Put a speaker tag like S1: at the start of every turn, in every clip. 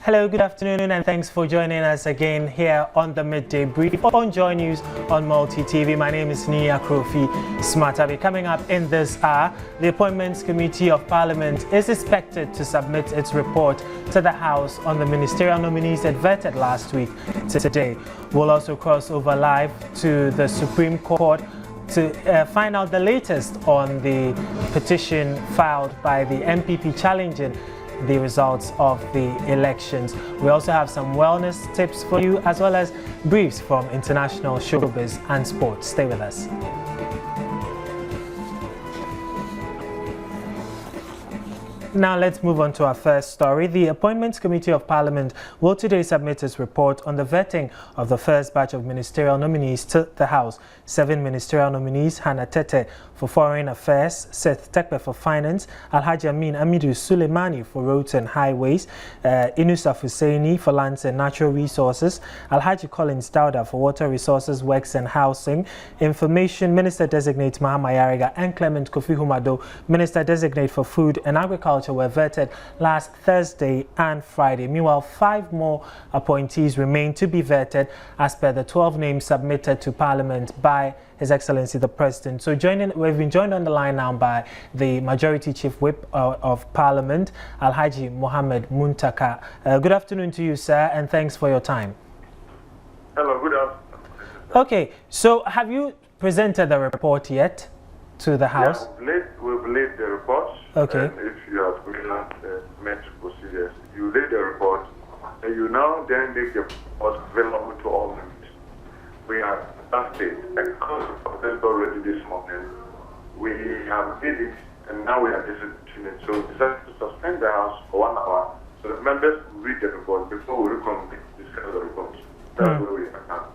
S1: Hello, good afternoon, and thanks for joining us again here on the Midday Brief on Joy News on Multi TV. My name is Nia Krofi Smart. I'll be coming up in this hour. The Appointments Committee of Parliament is expected to submit its report to the House on the ministerial nominees it vetted last week today. We'll also cross over live to the Supreme Court to find out the latest on the petition filed by the MPP challenging the results of the elections. We also have some wellness tips for you, as well as briefs from international showbiz and sports. Stay with us. Now let's move on to our first story. The Appointments Committee of Parliament will today submit its report on the vetting of the first batch of ministerial nominees to the House. 7 ministerial nominees: Hannah Tete for Foreign Affairs, Seth Tekpe for Finance, Alhaji Amin Amidu Suleimani for Roads and Highways, Inusaf Husseini for Lands and Natural Resources, Alhaji Collins Dauda for Water Resources, Works and Housing, Information Minister-Designate Mahama Yariga, and Clement Kofi Humado, Minister-Designate for Food and Agriculture, were vetted last Thursday and Friday. Meanwhile, 5 more appointees remain to be vetted as per the 12 names submitted to Parliament by His Excellency the President. So we've been joined on the line now by the Majority Chief Whip of Parliament, Alhaji Mohammed Muntaka. Good afternoon to you, sir, and thanks for your time.
S2: Hello, good afternoon.
S1: Okay, so have you presented the report yet to the House?
S2: Yeah, we've laid the report.
S1: Okay.
S2: And if you have met procedures, you lay the report, and you now then make the report available to all members. We have that state, and because of this already this morning, we have made it, and now we are distributing it. So we decided to suspend the House for 1 hour, so that members will read the report before we reconvene discuss the report. That's where we are now.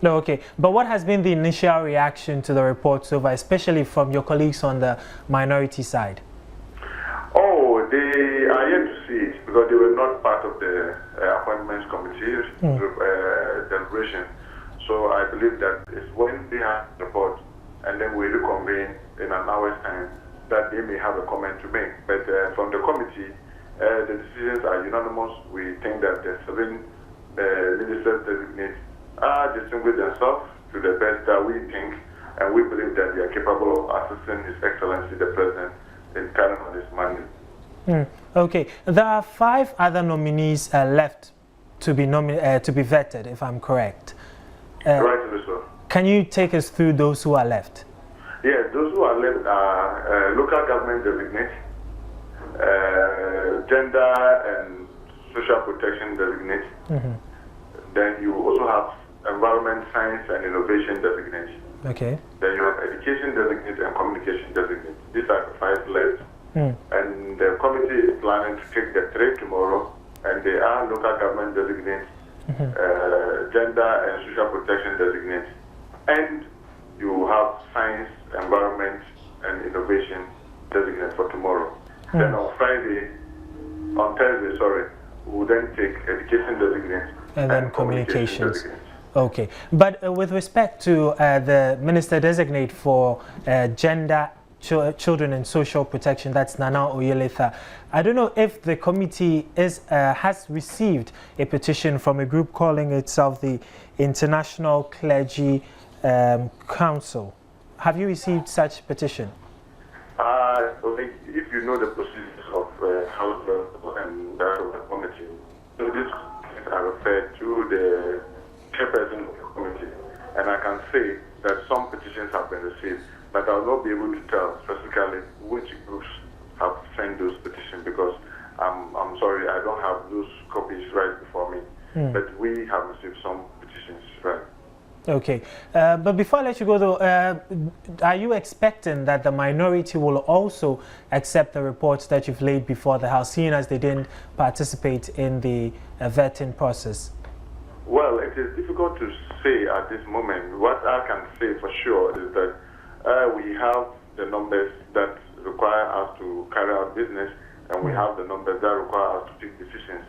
S1: No, okay. But what has been the initial reaction to the report so far, especially from your colleagues on the minority side?
S2: Oh, they are yet to see it because they were not part of the appointments committee deliberation. So I believe that it's when they have the report and then we reconvene in an hour's time that they may have a comment to make. But from the committee, the decisions are unanimous. We think that the 7 ministers designated distinguish themselves to the best that we think, and we believe that they are capable of assisting His Excellency the President in carrying on his mandate.
S1: Okay, there are 5 other nominees left to be vetted, if I'm correct.
S2: Rightly so.
S1: Can you take us through those who are left?
S2: Yes, those who are left are local government designates, gender and social protection designates. Then you also have environment, science and innovation designates.
S1: Okay.
S2: Then you have education designate and communication designate. These are the 5 left. And the committee is planning to take the 3 tomorrow, and they are local government designates, gender and social protection designates, and you have science, environment and innovation designate for tomorrow. Then on Thursday, we'll then take education designate
S1: and then communications. Okay, but with respect to the Minister-Designate for Gender, Children and Social Protection, that's Nana Oyeletha, I don't know if the committee has received a petition from a group calling itself the International Clergy Council. Have you received such petition?
S2: If you know the procedures of House and the committee, so this are referred to the chairperson of the committee, and I can say that some petitions have been received, but I will not be able to tell specifically which groups have sent those petitions because I'm sorry, I don't have those copies right before me. But we have received some petitions, right?
S1: Okay, but before I let you go though, are you expecting that the minority will also accept the reports that you've laid before the House, seeing as they didn't participate in the vetting process?
S2: Well, it is difficult to say at this moment. What I can say for sure is that we have the numbers that require us to carry out business, and we have the numbers that require us to take decisions.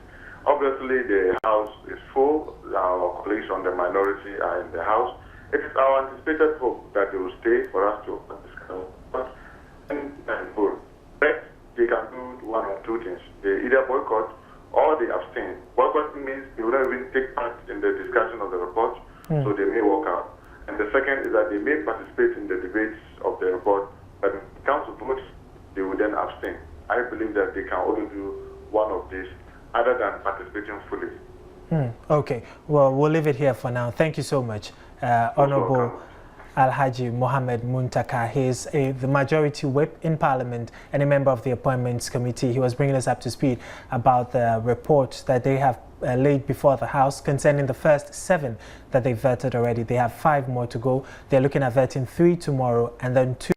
S2: Obviously, the House is full. Our colleagues on the minority are in the House. It is our anticipated hope that they will stay for us to discuss. But they can do one or two things. They either boycott or they abstain. abstain. Boycotting means they will not even take part in the discussion of the report, so they may walk out. And the second is that they may participate in the debates of the report, but when it comes to votes, they will then abstain. I believe that they can only do one of these, other than participating fully.
S1: Okay, well, we'll leave it here for now. Thank you so much, Honorable Alhaji Mohammed Muntaka. He is the majority whip in Parliament and a member of the Appointments Committee. He was bringing us up to speed about the report that they have laid before the House concerning the first 7 that they vetted already. They have 5 more to go. They're looking at vetting 3 tomorrow and then 2.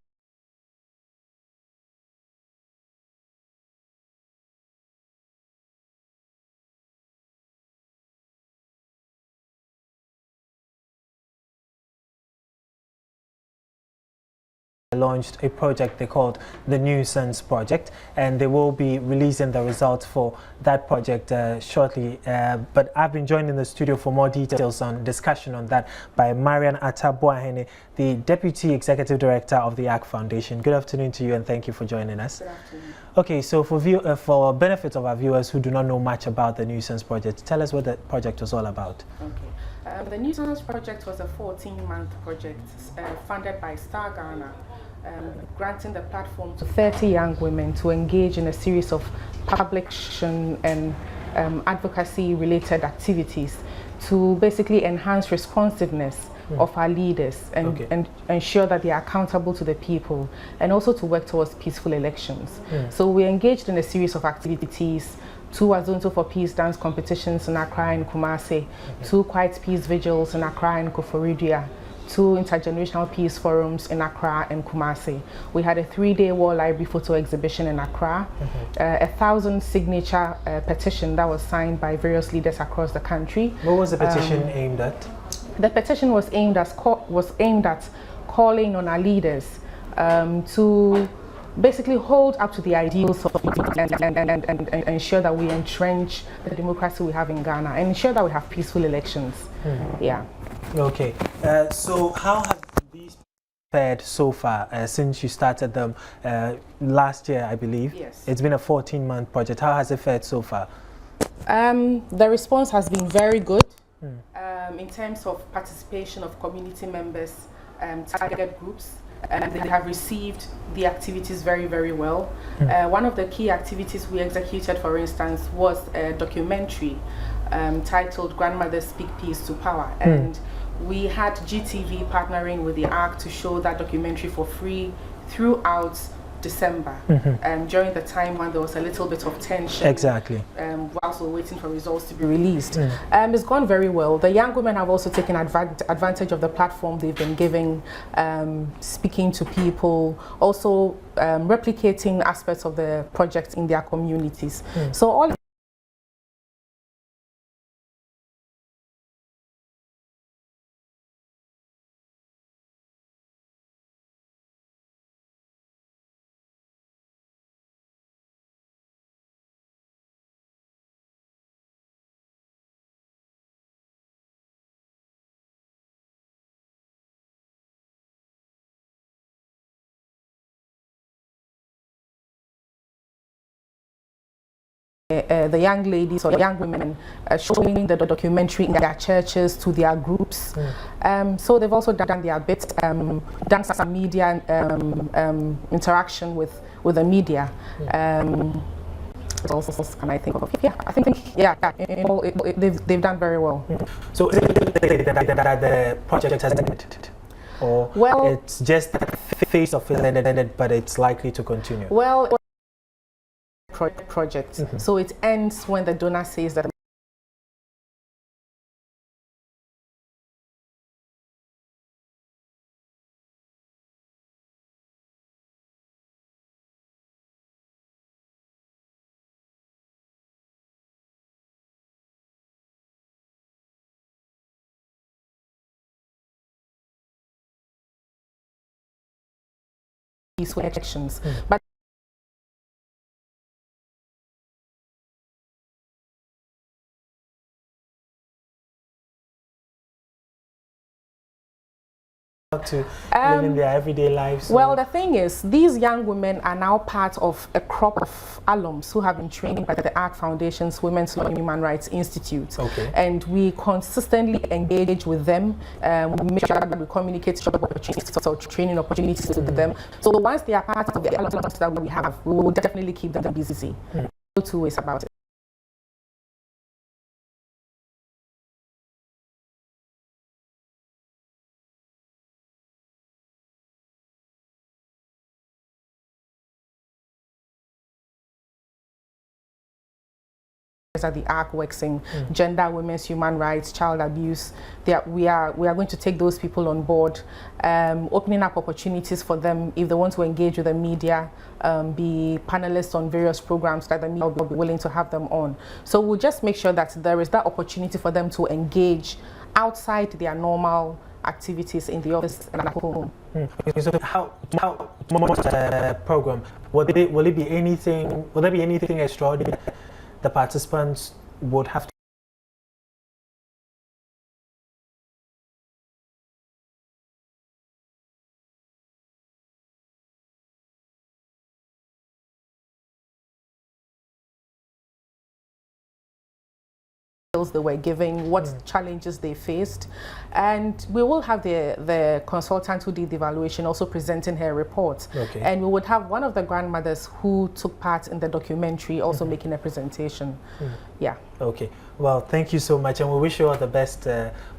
S1: Launched a project they called the Nuisance Project, and they will be releasing the results for that project shortly. But I've been joined in the studio for more details on discussion on that by Marian Atabuahene, the Deputy Executive Director of the ACT Foundation. Good afternoon to you, and thank you for joining us.
S3: Good afternoon.
S1: Okay, so for benefit of our viewers who do not know much about the Nuisance Project, tell us what the project was all about.
S3: Okay. The Nuisance Project was a 14-month project funded by Star Ghana, granting the platform to 30 young women to engage in a series of public action and advocacy-related activities to basically enhance responsiveness of our leaders and ensure that they are accountable to the people, and also to work towards peaceful elections. So we engaged in a series of activities: 2 Azonto for Peace dance competitions in Accra and Kumasi, 2 Quiet Peace vigils in Accra and Koforidua, 2 intergenerational peace forums in Accra and Kumasi. We had a 3-day war library photo exhibition in Accra, 1,000 signature petition that was signed by various leaders across the country.
S1: What was the petition aimed at?
S3: The petition was aimed at calling on our leaders to basically hold up to the ideals of and ensure that we entrench the democracy we have in Ghana and ensure that we have peaceful elections. Yeah.
S1: Okay. So how have these fared so far since you started them last year, I believe?
S3: Yes.
S1: It's been a 14-month project. How has it fared so far?
S3: The response has been very good in terms of participation of community members, target groups. They have received the activities very, very well. One of the key activities we executed, for instance, was a documentary titled Grandmothers Speak Peace to Power. And we had GTV partnering with the ARC to show that documentary for free throughout December, during the time when there was a little bit of tension.
S1: Exactly.
S3: Whilst we're waiting for results to be released. It's gone very well. The young women have also taken advantage of the platform they've been giving, speaking to people, also replicating aspects of the project in their communities. So all the young ladies or young women showing the documentary in their churches to their groups. So they've also done their bit, done some media interaction with the media. What else can I think of? Yeah, I think they've done very well.
S1: So is it that the project has ended? Or
S3: well,
S1: it's just the phase of it ended, but it's likely to continue?
S3: Well, project. So it ends when the donor says that peaceful elections. But
S1: to living their everyday lives?
S3: Well, the thing is, these young women are now part of a crop of alums who have been trained by the ARC Foundation's Women's Law and Human Rights Institute.
S1: Okay.
S3: And we consistently engage with them. We make sure that we communicate job opportunities or training opportunities with them. So once they are part of the alums that we have, we will definitely keep them busy. No two ways about it. That the ARC works in gender, women's human rights, child abuse. We are going to take those people on board, opening up opportunities for them if they want to engage with the media, be panelists on various programs that the media will be willing to have them on. So we'll just make sure that there is that opportunity for them to engage outside their normal activities in the office and at home.
S1: Okay, so how much program will it be anything? Will there be anything extraordinary the participants would have to
S3: they were giving, what challenges they faced, and we will have the consultant who did the evaluation also presenting her report.
S1: Okay.
S3: And we would have one of the grandmothers who took part in the documentary also making a presentation. Yeah.
S1: Okay. Well, thank you so much, and we wish you all the best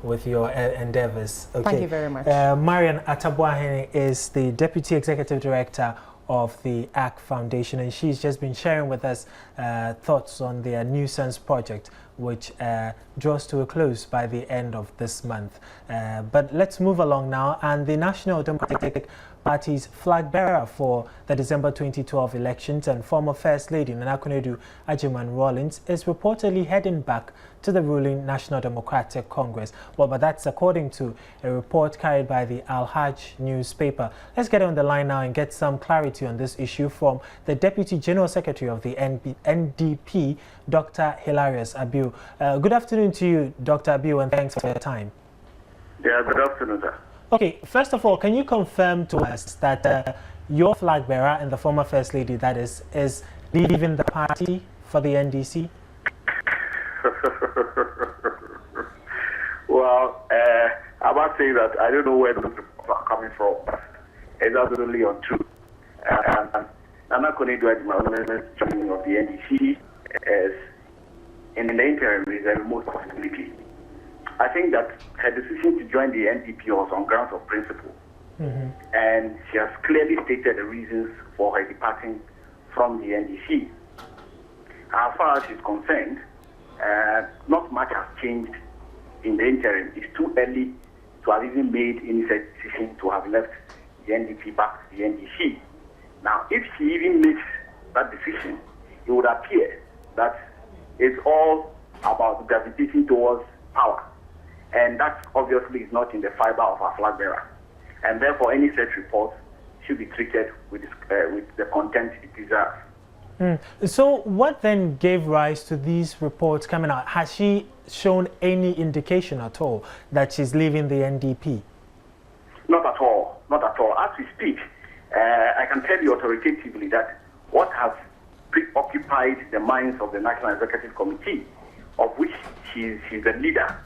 S1: with your endeavors. Okay.
S3: Thank you very much.
S1: Marian Atabuahene is the Deputy Executive Director of the ARC Foundation, and she's just been sharing with us thoughts on their New Sons project, which draws to a close by the end of this month. But let's move along now, and the National Democratic Party's flag bearer for the December 2012 elections and former First Lady Nana Konadu Agyeman-Rawlings is reportedly heading back to the ruling National Democratic Congress. Well, but that's according to a report carried by the Al-Hajj newspaper. Let's get on the line now and get some clarity on this issue from the Deputy General Secretary of the NDP, Dr. Hilarious Abiu. Good afternoon to you, Dr. Abiu, and thanks for your time.
S2: Yeah, good afternoon, sir.
S1: Okay, first of all, can you confirm to us that your flag bearer and the former First Lady, that is leaving the party for the NDC?
S2: Well, I must say that I don't know where those reports are coming from. It's absolutely untrue. Nana Konadu Agyeman-Rawlings joining of the NDC is in the interim is a remote possibility. I think that her decision to join the NDP was on grounds of principle. And she has clearly stated the reasons for her departing from the NDC. As far as she's concerned, not much has changed in the interim. It's too early to have even made any decision to have left the NDP back to the NDC. Now, if she even makes that decision, it would appear that it's all about gravitating towards power. And that obviously is not in the fiber of our flag bearer. And therefore, any such report should be treated with the contempt it deserves.
S1: So what then gave rise to these reports coming out? Has she shown any indication at all that she's leaving the NDP?
S2: Not at all. Not at all. As we speak, I can tell you authoritatively that what has preoccupied the minds of the National Executive Committee, of which she's the leader,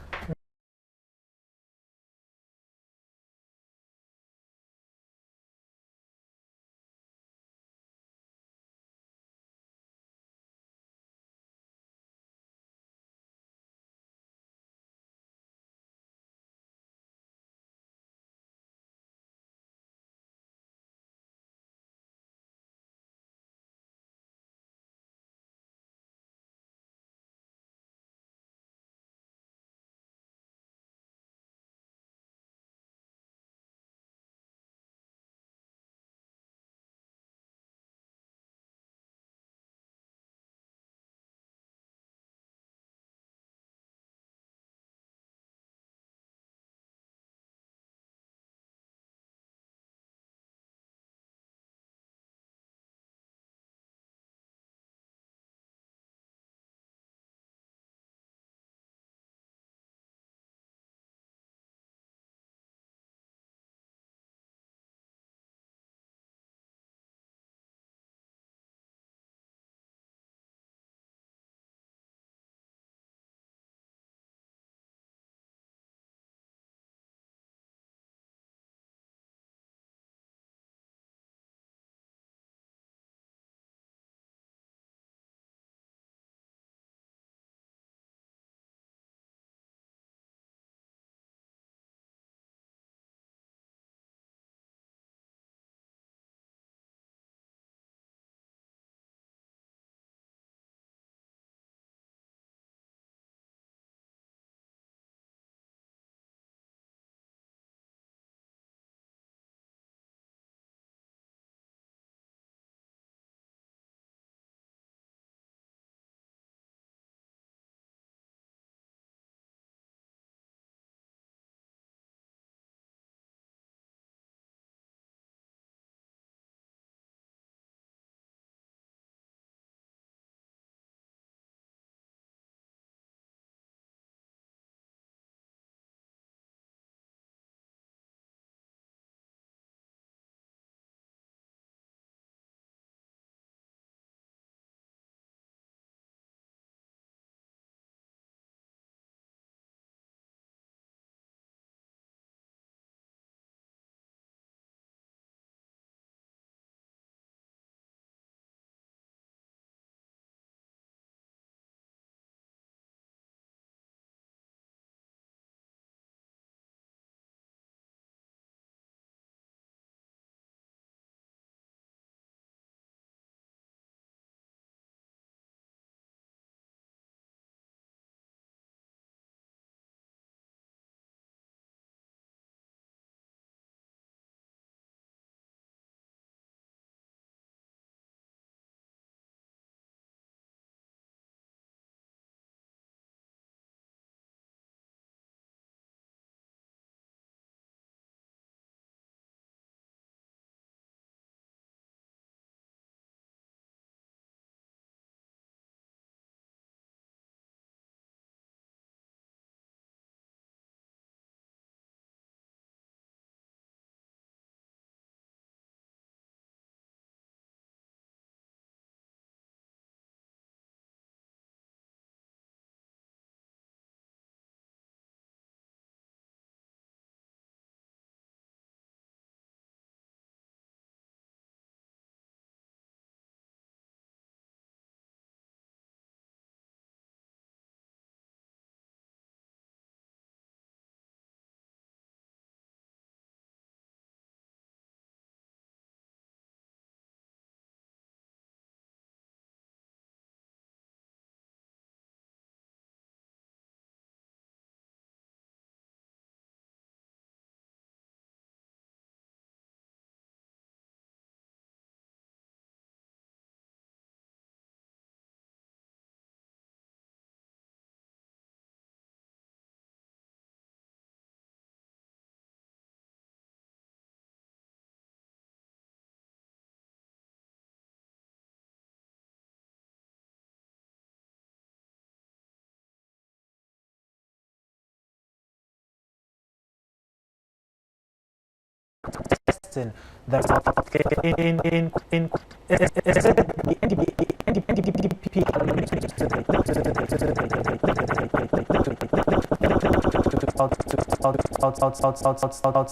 S1: contesting the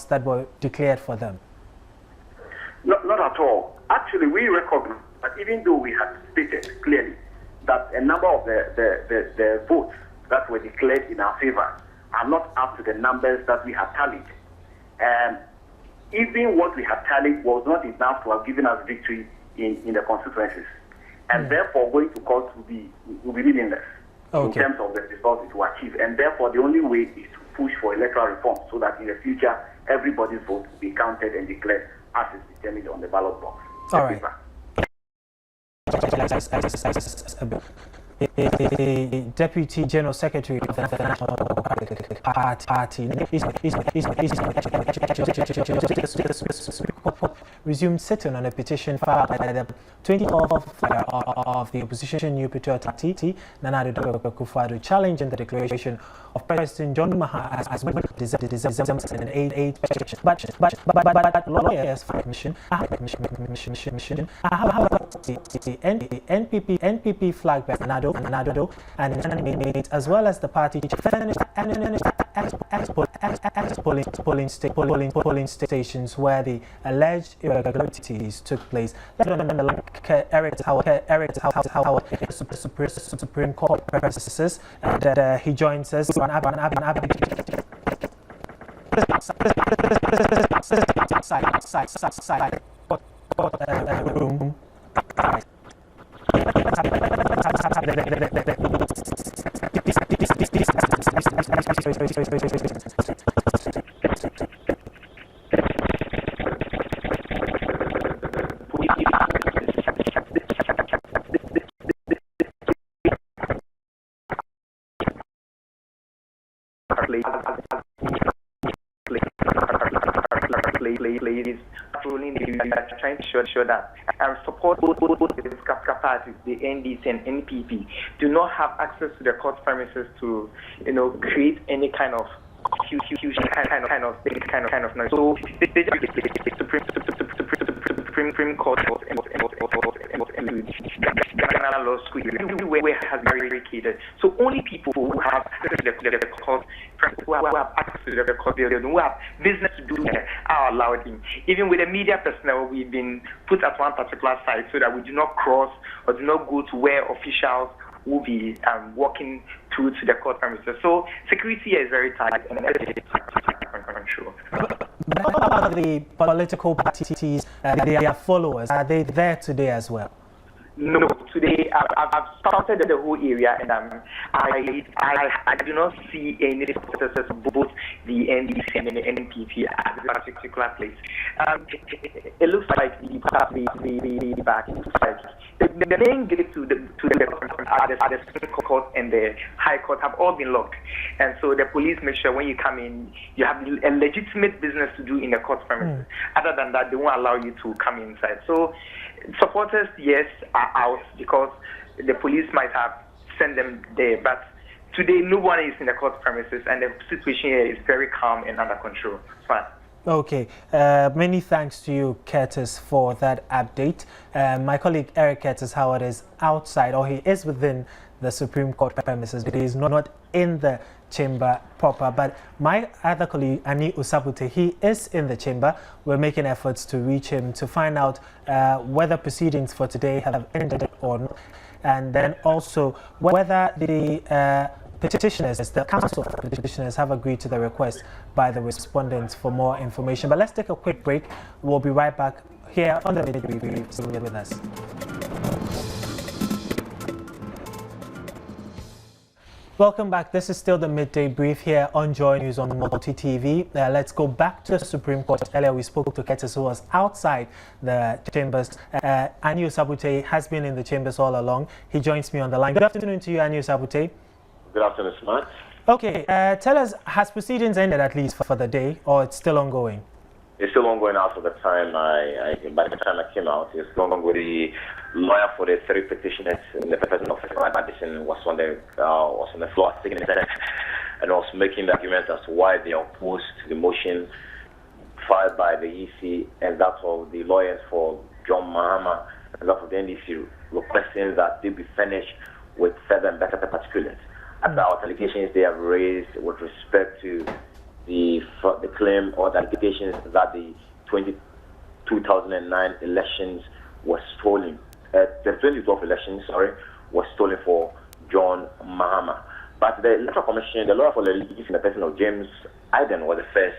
S1: that were declared for them?
S4: Not at all. Actually, we recognize that even though we had stated clearly that a number of the votes that were declared in our favor are not up to the numbers that we have tallied. And even what we have tallied was not enough to have given us victory in the constituencies. And therefore, going to court will be meaningless in terms of the results to achieve. And therefore, the only way is to push for electoral reform so that in the future, everybody's vote will be counted and declared as is determined on the ballot box.
S1: All right. The Deputy General Secretary of the National Party resumed sitting on a petition filed by the 24th of the opposition New Patriot Party, Nana Akufo-Addo, challenging the declaration of President John Mahama as one of the eight but lawyers for the commission have the NPP flag by Nado and inmates, as well as the party polling stations where the alleged irregularities took place. Eric Howard, Supreme Court purposes, and he joins us on room.
S5: Trying to show that I support both parties, the NDC and NPP, do not have access to the court premises to, create any kind of huge kind of noise. So Supreme Court law school everywhere has been barricaded. So only people who have access to the court, who have access to the court building, who have business to do there, are allowed in. Even with the media personnel, we've been put at one particular side so that we do not cross or do not go to where officials will be walking through to the court premises. So security is very tight and control.
S1: How about the political parties, their followers? Are they there today as well?
S5: No, today I've scouted the whole area, and I do not see any protesters, both the NDC and the NPP at this particular place. It looks like the back. The main gate to the Supreme Court and the High Court have all been locked, and so the police make sure when you come in, you have a legitimate business to do in the court premises. Other than that, they won't allow you to come inside. So supporters, yes, are out because the police might have sent them there, but today no one is in the court premises and the situation here is very calm and under control. It's fine.
S1: Okay, many thanks to you, Curtis, for that update. My colleague Eric Curtis Howard is outside, or he is within the Supreme Court premises, but he is not in the chamber proper. But my other colleague, Ani Usabute, he is in the chamber. We're making efforts to reach him to find out whether proceedings for today have ended or not, and then also whether the petitioners, the Council of Petitioners, have agreed to the request by the respondents for more information. But let's take a quick break. We'll be right back here on the Midday Brief. Stay with us. Welcome back. This is still the Midday Brief here on Joy News on Multi TV. Let's go back to the Supreme Court. Earlier we spoke to Curtis, who was outside the chambers. Ani Usabute has been in the chambers all along. He joins me on the line. Good afternoon to you, Ani Usabute. Good
S6: afternoon, Smart.
S1: Okay, tell us, has proceedings ended at least for the day, or it's still ongoing?
S6: It's still ongoing after the time by the time I came out. It's still ongoing. The lawyer for the three petitioners in the person of Madison was on the floor and was making the argument as to why they opposed the motion filed by the EC and that of the lawyers for John Mahama and that of the NDC requesting that they be furnished with further and better particulars about allegations they have raised with respect to the claim or the allegations that the 2009 elections were stolen. The 2012 elections, was stolen for John Mahama. But the Electoral Commission, the lawyer for the relief in the person of James Iden was the first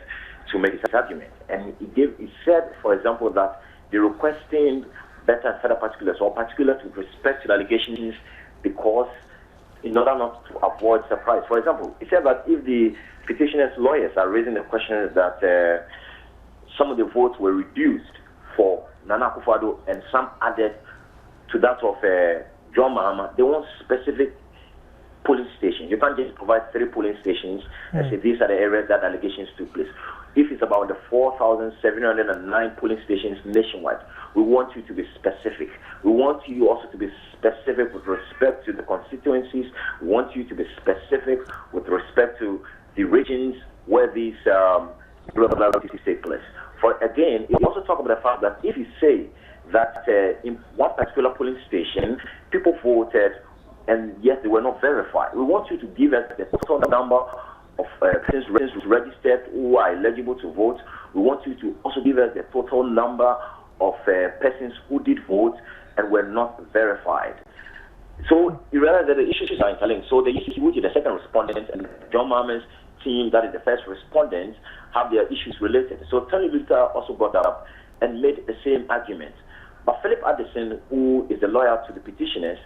S6: to make his argument. And he said, for example, that they're requesting better and further particulars or particulars with respect to the allegations because in order not to avoid surprise. For example, he said that if the petitioner's lawyers are raising the question that some of the votes were reduced for Nana Akufo-Addo and some added to that of John Mahama, they want specific polling stations. You can't just provide 3 polling stations and say these are the areas that allegations took place. If it's about the 4,709 polling stations nationwide, we want you to be specific. We want you also to be specific with respect to the constituencies. We want you to be specific with respect to the regions where these irregularities take place. For again, it also talk about the fact that if you say that in one particular polling station, people voted and yet they were not verified, we want you to give us the total number of persons registered who are eligible to vote. We want you to also give us the total number of persons who did vote and were not verified. So you realize that the issues are interlinked. So the issue which is the second respondent and John Mahama's team, that is the first respondent, have their issues related. So Tony Victor also brought that up and made the same argument. But Philip Addison, who is the lawyer to the petitioners,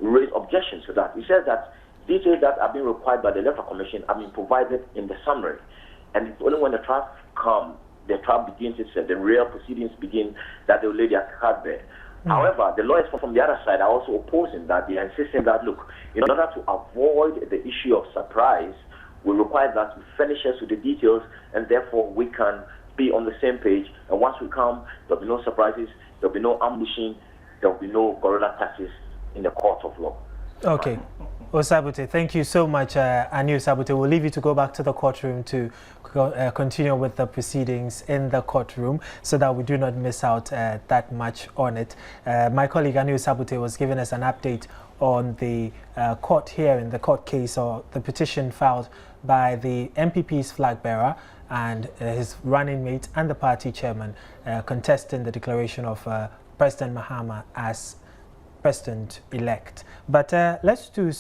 S6: raised objections to that. He said that details that are being required by the Electoral Commission are being provided in the summary. And it's only when the trial comes, the trial begins itself, the real proceedings begin, that they will lay their card there. However, the lawyers from the other side are also opposing that. They are insisting that, look, in order to avoid the issue of surprise, we require that you furnish us with the details, and therefore we can be on the same page. And once we come, there'll be no surprises, there'll be no ambushing, there'll be no guerrilla tactics in the court of law.
S1: Okay. Osabute, thank you so much, Anu Osabute. We'll leave you to go back to the courtroom to continue with the proceedings in the courtroom so that we do not miss out that much on it. My colleague Anu Osabute was giving us an update on the court hearing, the court case or the petition filed by the MPP's flag bearer and his running mate and the party chairman contesting the declaration of President Mahama as President-elect. But let's do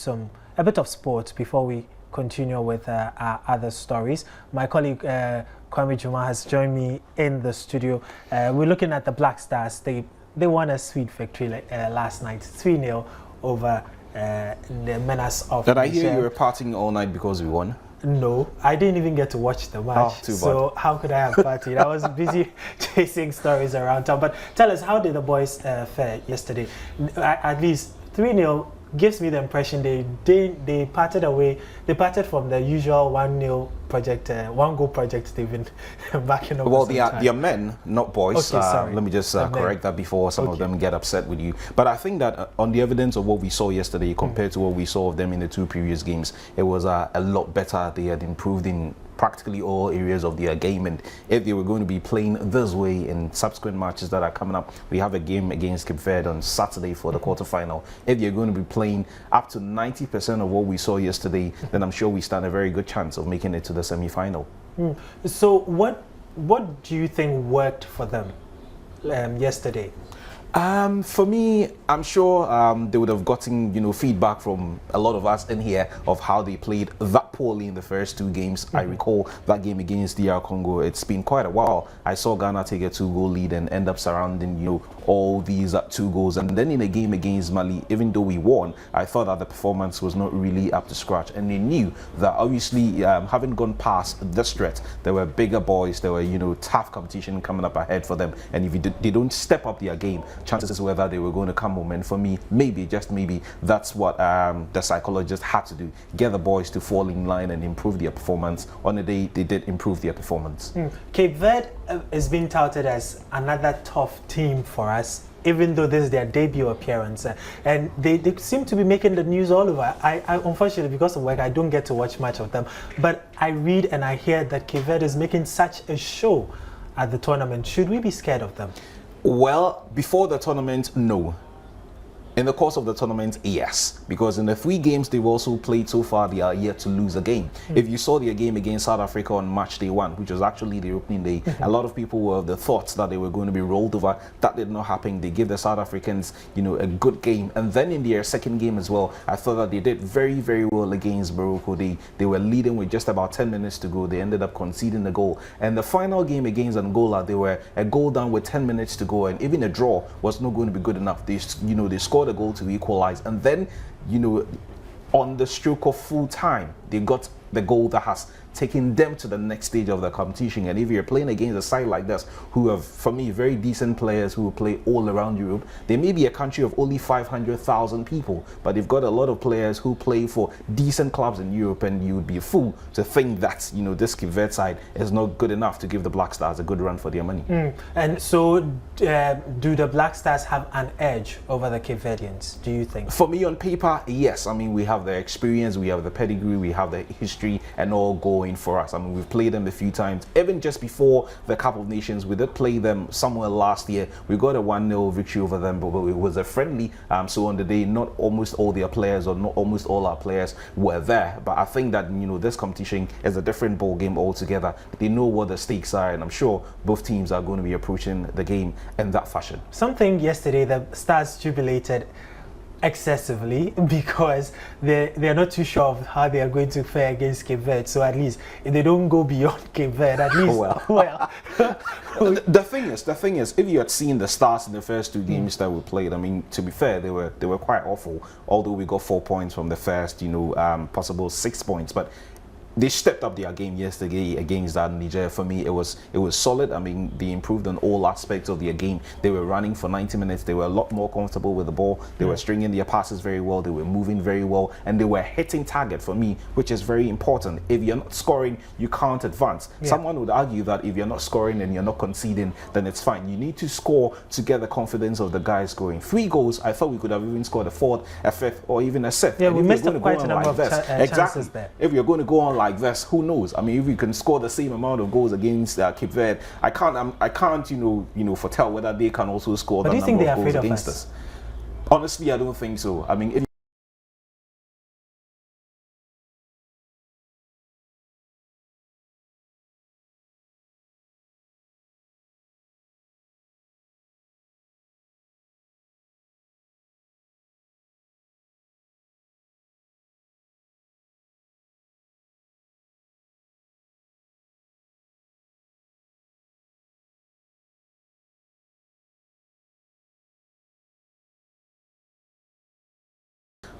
S1: a bit of sports before we continue with our other stories. My colleague Kwame Juma has joined me in the studio. We're looking at the Black Stars. They won a sweet victory last night, 3-0 over the Menace of
S7: Did I hear you were partying all night because we won?
S1: No, I didn't even get to watch the match. So how could I have partied? I was busy chasing stories around town. But tell us, how did the boys fare yesterday? At least 3-0 gives me the impression they parted away. They parted from the usual 1-0 project, 1-goal project they've been backing up.
S7: Well, they are men, not boys.
S1: Okay, sorry.
S7: Let me just correct that before some of them get upset with you. But I think that on the evidence of what we saw yesterday compared to what we saw of them in the 2 previous games, it was a lot better. They had improved in practically all areas of their game, and if they were going to be playing this way in subsequent matches that are coming up, we have a game against Cape Verde on Saturday for the quarterfinal. If they're going to be playing up to 90% of what we saw yesterday, then I'm sure we stand a very good chance of making it to the semi-final.
S1: So what do you think worked for them yesterday?
S7: For me, I'm sure they would have gotten, feedback from a lot of us in here of how they played that poorly in the first 2 games. I recall that game against DR Congo. It's been quite a while. I saw Ghana take a 2-goal lead and end up surrounding, all these 2 goals. And then in a game against Mali, even though we won, I thought that the performance was not really up to scratch. And they knew that obviously, having gone past this stretch, there were bigger boys, there were, tough competition coming up ahead for them. And if they don't step up their game, chances whether they were going to come home. And for me, maybe, just maybe, that's what the psychologists had to do. Get the boys to fall in line and improve their performance. On the day, they did improve their performance.
S1: Cape Verde is being touted as another tough team for us, even though this is their debut appearance. And they seem to be making the news all over. I unfortunately, because of work, I don't get to watch much of them. But I read and I hear that Cape Verde is making such a show at the tournament. Should we be scared of them?
S7: Well, before the tournament, no. In the course of the tournament, yes, because in the 3 games they've also played so far, they are yet to lose a game. If you saw their game against South Africa on match day 1, which was actually the opening day, a lot of people were of the thoughts that they were going to be rolled over. That did not happen. They gave the South Africans, a good game. And then in their second game as well, I thought that they did very, very well against Morocco. They were leading with just about 10 minutes to go. They ended up conceding the goal. And the final game against Angola, they were a goal down with 10 minutes to go, and even a draw was not going to be good enough. They scored a goal to equalize, and then on the stroke of full time they got the goal that has taken them to the next stage of the competition. And if you're playing against a side like this, who have, for me, very decent players who play all around Europe, they may be a country of only 500,000 people, but they've got a lot of players who play for decent clubs in Europe, and you would be a fool to think that this Cape Verde side is not good enough to give the Black Stars a good run for their money.
S1: And so do the Black Stars have an edge over the Cape Verdeans, do you think?
S7: For me, on paper, yes. I mean, we have the experience, we have the pedigree, we have the history and all going for us. I mean, we've played them a few times. Even just before the Cup of Nations, we did play them somewhere last year. We got a 1-0 victory over them, but it was a friendly. So on the day, not almost all their players, or not almost all our players were there. But I think that, this competition is a different ball game altogether. They know what the stakes are, and I'm sure both teams are going to be approaching the game in that fashion.
S1: Something yesterday, the Stars jubilated excessively because they're not too sure of how they are going to fare against Cape Verde. So at least if they don't go beyond Cape Verde, at least
S7: the thing is, if you had seen the Stars in the first 2 games that we played, I mean, to be fair, they were quite awful. Although we got 4 points from the first, possible 6 points, but they stepped up their game yesterday against that Niger. For me, it was solid. I mean, they improved on all aspects of their game. They were running for 90 minutes. They were a lot more comfortable with the ball. They were stringing their passes very well. They were moving very well, and they were hitting target for me, which is very important. If you're not scoring, you can't advance. Someone would argue that if you're not scoring and you're not conceding, then it's fine. You need to score to get the confidence of the guys going. 3 goals. I thought we could have even scored a 4th, a 5th, or even a 6th.
S1: Yeah, we missed quite a number of chances there.
S7: If you're going to go on like this, who knows? I mean, if you can score the same amount of goals against Cape Verde, I can't, foretell whether they can also score that number of goals against us. Honestly, I don't think so. I mean,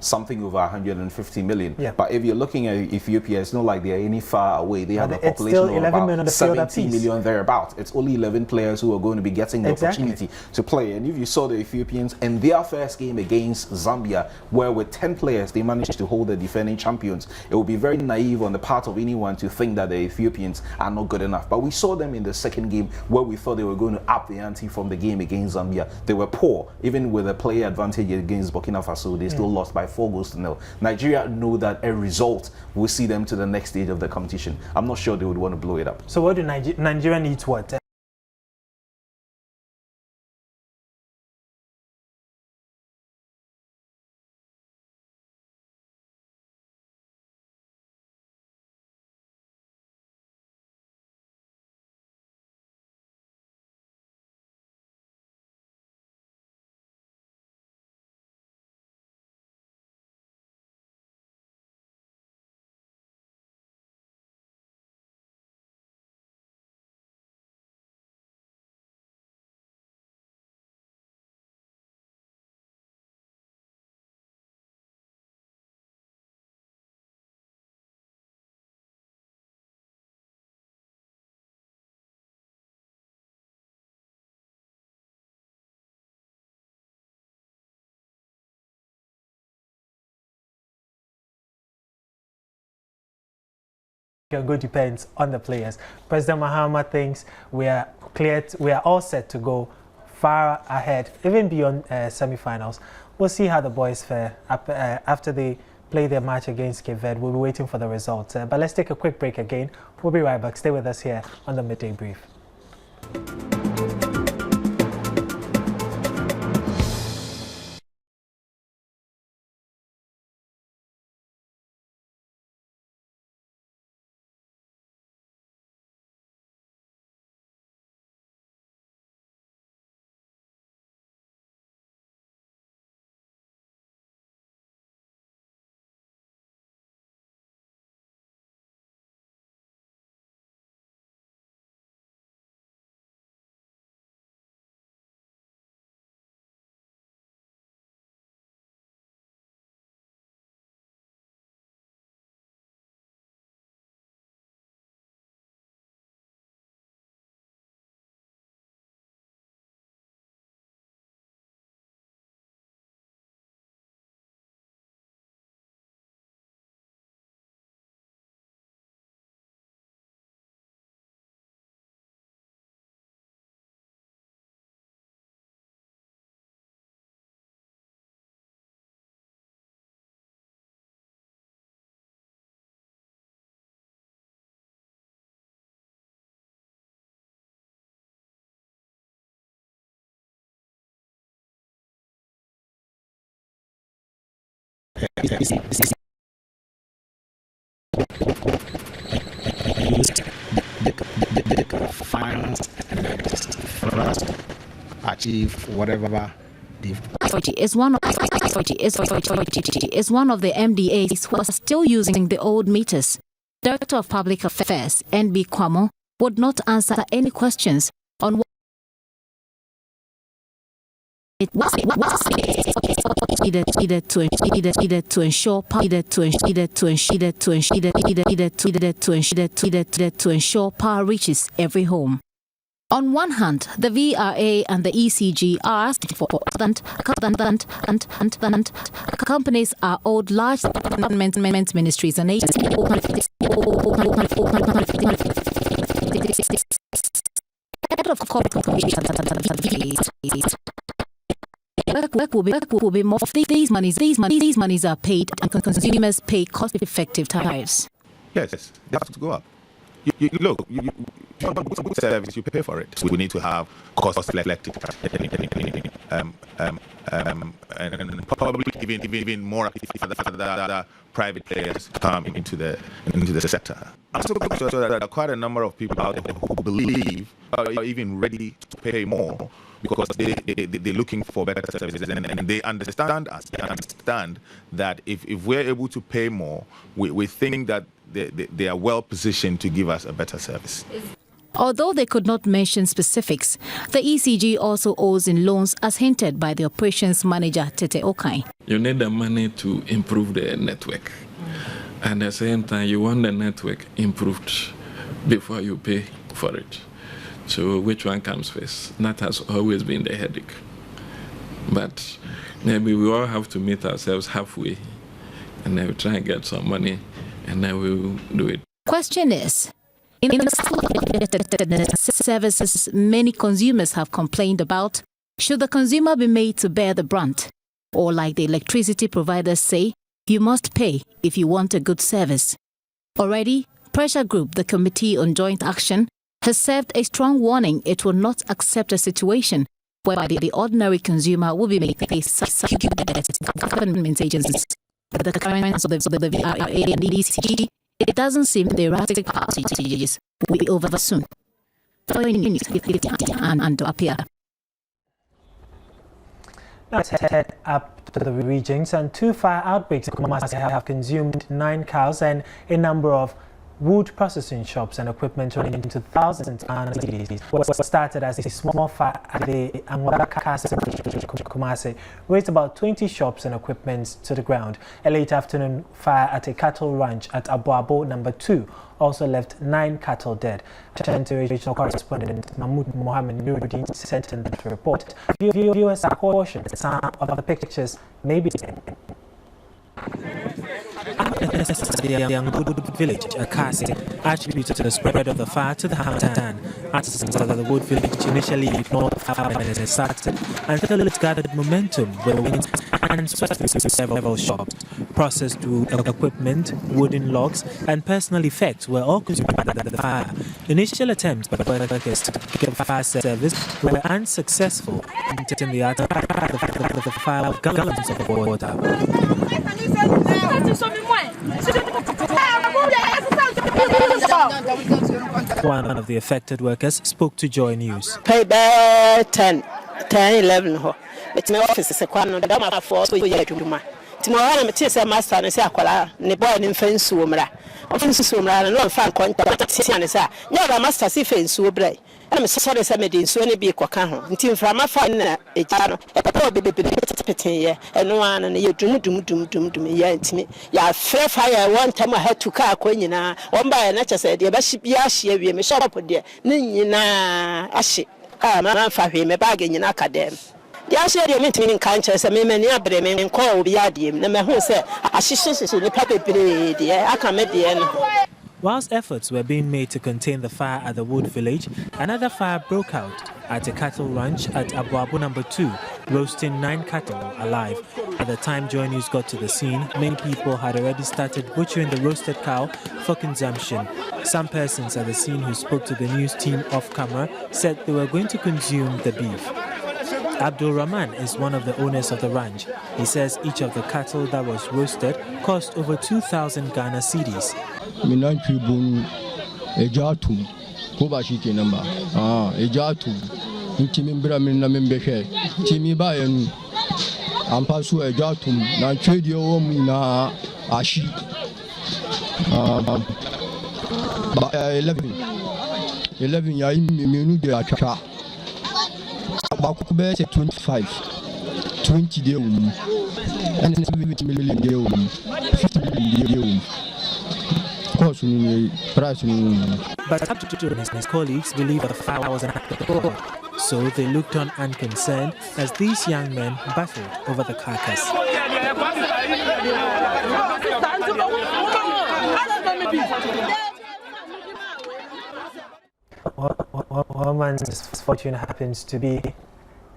S7: something over 150 million. But if you're looking at Ethiopia, it's not like they're any far away. They have a population of about 70 million thereabouts. It's only 11 players who are going to be getting the opportunity to play. And if you saw the Ethiopians in their first game against Zambia, where with 10 players they managed to hold the defending champions, it would be very naive on the part of anyone to think that the Ethiopians are not good enough. But we saw them in the second game where we thought they were going to up the ante from the game against Zambia. They were poor. Even with a player advantage against Burkina Faso, they still lost by 4-0. Nigeria know that a result will see them to the next stage of the competition. I'm not sure they would want to blow it up.
S1: So what do Nigeria needs what? Go depends on the players. President Mahama thinks we are cleared, we are all set to go far ahead, even beyond semi-finals. We'll see how the boys fare after they play their match against Cape Verde. We'll be waiting for the results. But let's take a quick break again. We'll be right back. Stay with us here on the Midday Brief.
S8: Finance for us to achieve whatever the
S9: is one of the MDAs who are still using the old meters. Director of Public Affairs, NB Kwamo, would not answer any questions on what it was needed to ensure power reaches every home. On one hand, the VRA and the ECG are asked for companies are owed large government ministries and agencies. Work will be more. These monies are paid and consumers pay cost-effective tariffs.
S10: Yes, they have to go up. You look, you good service, you pay for it. We need to have cost-effective, and probably even more if the private players come into the sector. I'm also sure that there are quite a number of people out there who believe are even ready to pay more because they're looking for better services, and they understand us. They understand that if we're able to pay more, we think that they are well positioned to give us a better service.
S9: Although they could not mention specifics, the ECG also owes in loans as hinted by the operations manager, Tete Okai.
S11: You need the money to improve the network. And at the same time, you want the network improved before you pay for it. So which one comes first? That has always been the headache. But maybe we all have to meet ourselves halfway and then we try and get some money and then we'll do it.
S9: Question is, in the services many consumers have complained about, should the consumer be made to bear the brunt? Or like the electricity providers say, you must pay if you want a good service. Already, Pressure Group, the Committee on Joint Action, has served a strong warning it will not accept a situation whereby the ordinary consumer will be made to pay government agencies. But the current of the VRA and ECG, it doesn't seem the erratic passages will be over soon. And appear.
S1: Let's head up to the regions, and 2 fire outbreaks in Kumasi have consumed 9 cows and a number of wood processing shops and equipment running into thousands of entities. What started as a small fire at the Kumasi raised about 20 shops and equipment to the ground. A late afternoon fire at a cattle ranch at Abuabo No. 2 also left 9 cattle dead. Regional correspondent Mahmoud Mohammed Nuruddin sent in the report. Viewers are cautioned some of the pictures may be the young Wood village, Akasi, attributed to the spread of the fire to the Hamatan. Artisans of the Wood village initially ignored the fire when it started until it gathered momentum with winds and spread through several shops. Processed equipment, wooden logs, and personal effects were all consumed by the fire. Initial attempts by workers to get fire service were unsuccessful in getting the fire of gallons of water. One of the affected workers spoke to Joy News.
S12: Pay 10, 11. It's my office is a corner, the Dama for 2 years. Tomorrow, I'm a master and say, ne boy in fence woman. Offensive sumra and no fan contact. Never master see fence so bright. I'm sorry, Samedi, so any be quacan. Until from a fine a channel, a poor baby petty, and no one and you doom to me, yet me. Ya fair fire one time I had to car quenina, one by a nature said, the best yashi, we may shop up there. Nina, ashi. Ah, man, for him a bargain in academ. The Asher meeting in conscience, a man near Bremen and call Biadium, no who said, I should in the puppy breed, I come at the end.
S1: Whilst efforts were being made to contain the fire at the Wood Village, another fire broke out at a cattle ranch at Abuabu No. 2, roasting 9 cattle alive. By the time Joy News got to the scene, many people had already started butchering the roasted cow for consumption. Some persons at the scene who spoke to the news team off camera said they were going to consume the beef. Abdul Rahman is one of the owners of the ranch. He says each of the cattle that was roasted cost over 2,000 Ghana cedis.
S13: About 25, 20 day and 70 million day 50 million course price.
S1: But Abdul and his colleagues believe the fire was an act of God, so they looked on unconcerned as these young men battled over the carcass. One man's fortune happens to be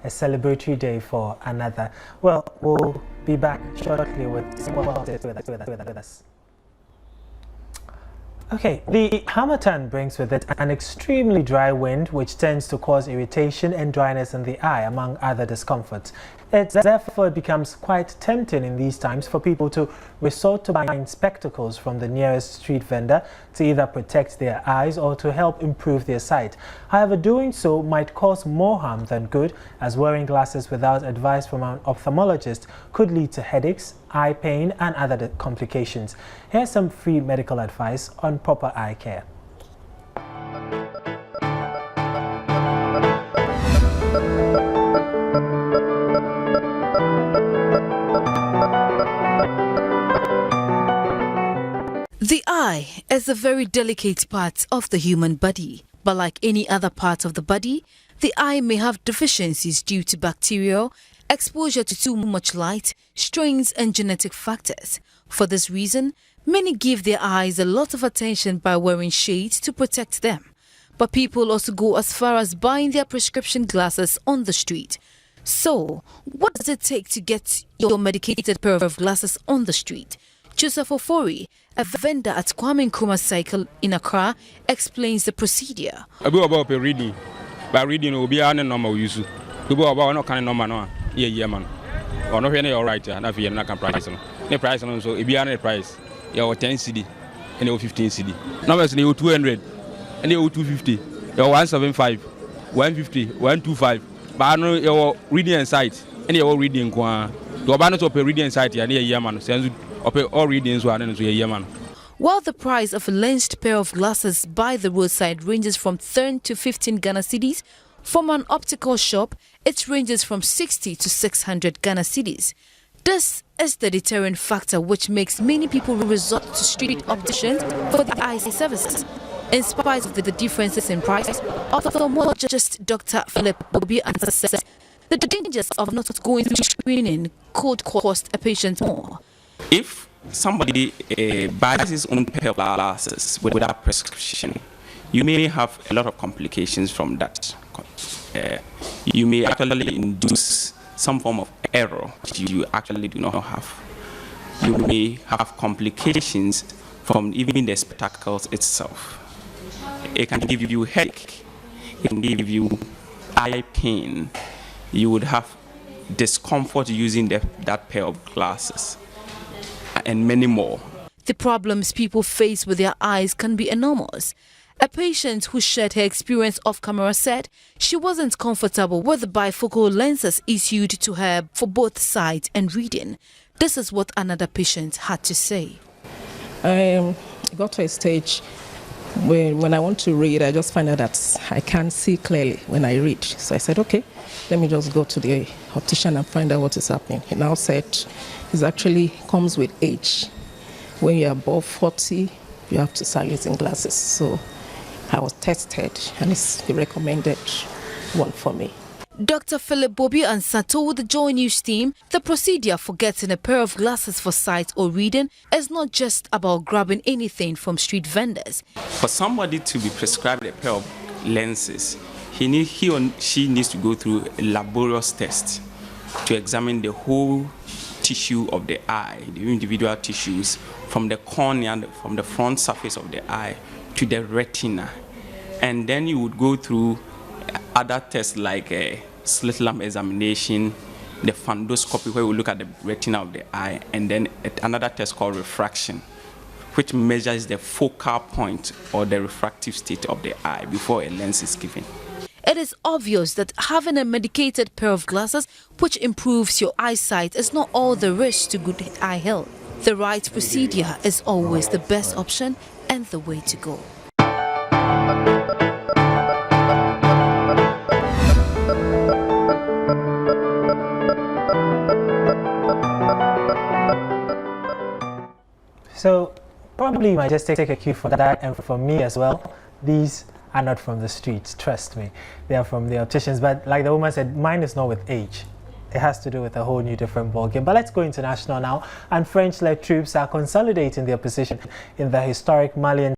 S1: a celebratory day for another. Well, we'll be back shortly with more with us. Okay, the harmattan brings with it an extremely dry wind which tends to cause irritation and dryness in the eye, among other discomforts. Therefore, it becomes quite tempting in these times for people to resort to buying spectacles from the nearest street vendor to either protect their eyes or to help improve their sight. However, doing so might cause more harm than good, as wearing glasses without advice from an ophthalmologist could lead to headaches, eye pain and other complications. Here's some free medical advice on proper eye care.
S14: The eye is a very delicate part of the human body, but like any other part of the body, the eye may have deficiencies due to bacterial, exposure to too much light, strains and genetic factors. For this reason, many give their eyes a lot of attention by wearing shades to protect them. But people also go as far as buying their prescription glasses on the street. So, what does it take to get your medicated pair of glasses on the street? Joseph Ofori, a vendor at Kwame Nkrumah Cycle in Accra, explains the procedure.
S15: About reading, by reading will be an normal use. People about no kind of normal, no, yeah, man. Or no, you're right, and if you're not can price them. The price on so if you are a price, you're 10 CD and you're 15 CD. Numbers you're 200 and you're 250, you're 175, 150, 125. But I know you're reading inside and you're reading. You're about to open reading inside here, yeah, man. All readings were in a man.
S14: While the price of a lensed pair of glasses by the roadside ranges from 10 to 15 Ghana cedis, from an optical shop, it ranges from 60 to 600 Ghana cedis. This is the deterrent factor which makes many people resort to street opticians for the eye services. In spite of the differences in price, ophthalmologist Dr. Philip Obi says the dangers of not going through screening could cost a patient more.
S16: If somebody buys his own pair of glasses without prescription, you may have a lot of complications from that. You may actually induce some form of error which you actually do not have. you may have complications from even the spectacles itself. It can give you headache, it can give you eye pain. You would have discomfort using that pair of glasses, and many more.
S14: The problems people face with their eyes can be enormous. A patient who shared her experience off camera said she wasn't comfortable with the bifocal lenses issued to her for both sight and reading. This is what another patient had to say.
S17: I got to a stage when I want to read, I just find out that I can't see clearly when I read. So I said, okay, let me just go to the optician and find out what is happening. He now said it actually comes with age. When you're above 40, you have to start using glasses. So I was tested and it's the recommended one for me.
S14: Dr. Philip Bobby Ansah told the Joy News team the procedure for getting a pair of glasses for sight or reading is not just about grabbing anything from street vendors.
S16: For somebody to be prescribed a pair of lenses, he or she needs to go through a laborious test to examine the whole tissue of the eye, the individual tissues, from the cornea, from the front surface of the eye to the retina. And then you would go through other tests like a slit lamp examination, the fundoscopy where we look at the retina of the eye, and then another test called refraction, which measures the focal point or the refractive state of the eye before a lens is given.
S14: It is obvious that having a medicated pair of glasses which improves your eyesight is not all there is to good eye health. The right procedure is always the best option and the way to go.
S1: So probably you might just take a cue for that, and for me as well. These are not from the streets, trust me. They are from the opticians, but like the woman said, mine is not with age. It has to do with a whole new different ballgame. But let's go international now. And French-led troops are consolidating their position in the historic Malian